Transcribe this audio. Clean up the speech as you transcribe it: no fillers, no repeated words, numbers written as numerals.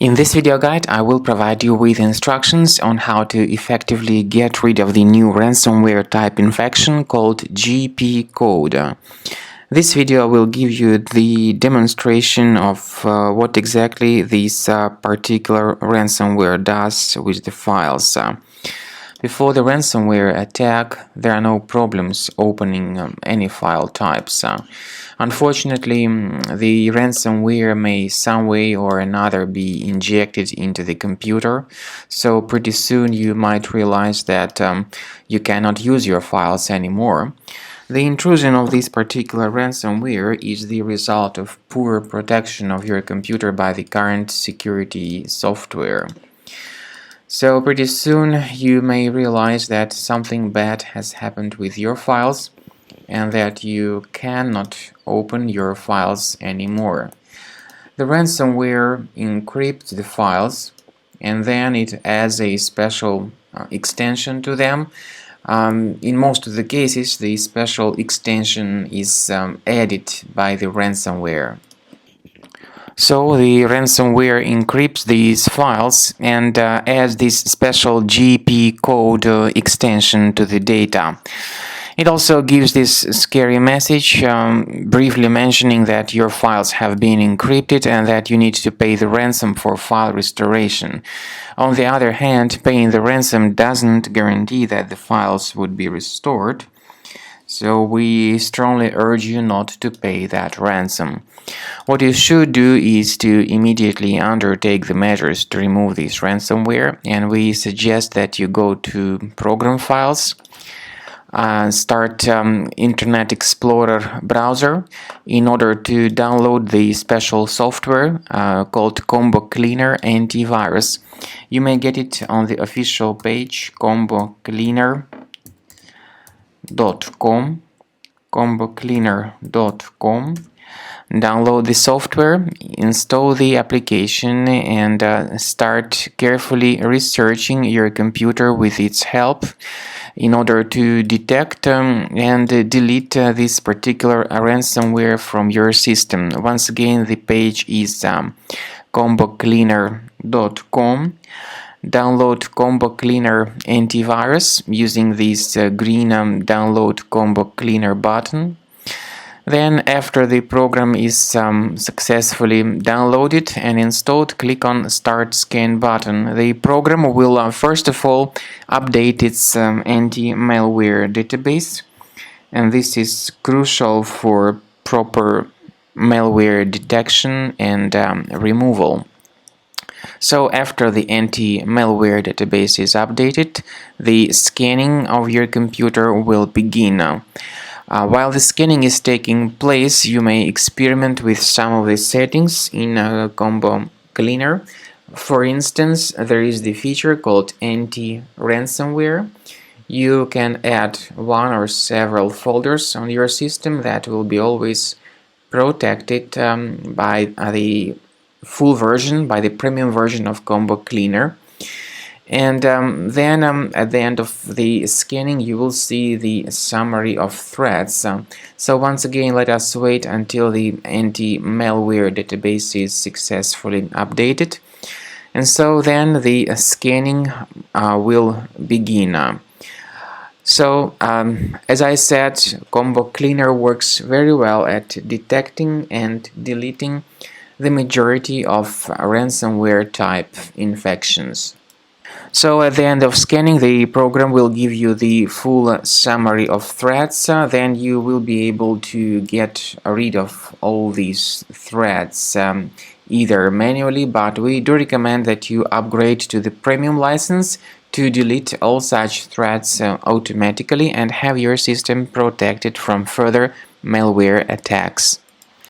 In this video guide, I will provide you with instructions on how to effectively get rid of the new ransomware type infection called GpCODE. This video will give you the demonstration of what exactly this particular ransomware does with the files. Before the ransomware attack, there are no problems opening any file types. Unfortunately, the ransomware may some way or another be injected into the computer, so pretty soon you might realize that you cannot use your files anymore. The intrusion of this particular ransomware is the result of poor protection of your computer by the current security software. So pretty soon you may realize that something bad has happened with your files and that you cannot open your files anymore. The ransomware encrypts the files and then it adds a special extension to them. In most of the cases, the special extension is added by the ransomware. So the ransomware encrypts these files and adds this special GpCODE extension to the data. It also gives this scary message, briefly mentioning that your files have been encrypted and that you need to pay the ransom for file restoration. On the other hand, paying the ransom doesn't guarantee that the files would be restored. So we strongly urge you not to pay that ransom. What you should do is to immediately undertake the measures to remove this ransomware, and we suggest that you go to Program Files, start Internet Explorer browser in order to download the special software called Combo Cleaner Antivirus. You may get it on the official page combocleaner.com. Download the software, install the application, and start carefully researching your computer with its help in order to detect and delete this particular ransomware from your system. Once again, the page is combocleaner.com. Download Combo Cleaner Antivirus using this green Download Combo Cleaner button. Then, after the program is successfully downloaded and installed, click on Start Scan button. The program will first of all update its anti-malware database, and this is crucial for proper malware detection and removal. So after the anti-malware database is updated, the scanning of your computer will begin. While the scanning is taking place, you may experiment with some of the settings in Combo Cleaner. For instance, there is the feature called Anti-Ransomware. You can add one or several folders on your system that will be always protected by the full version, by the premium version of Combo Cleaner. And then at the end of the scanning you will see the summary of threats. So once again, let us wait until the anti-malware database is successfully updated, and so then the scanning will begin. So as I said, Combo Cleaner works very well at detecting and deleting the majority of ransomware type infections. So at the end of scanning, the program will give you the full summary of threats. Then you will be able to get rid of all these threats either manually, but we do recommend that you upgrade to the premium license to delete all such threats automatically and have your system protected from further malware attacks.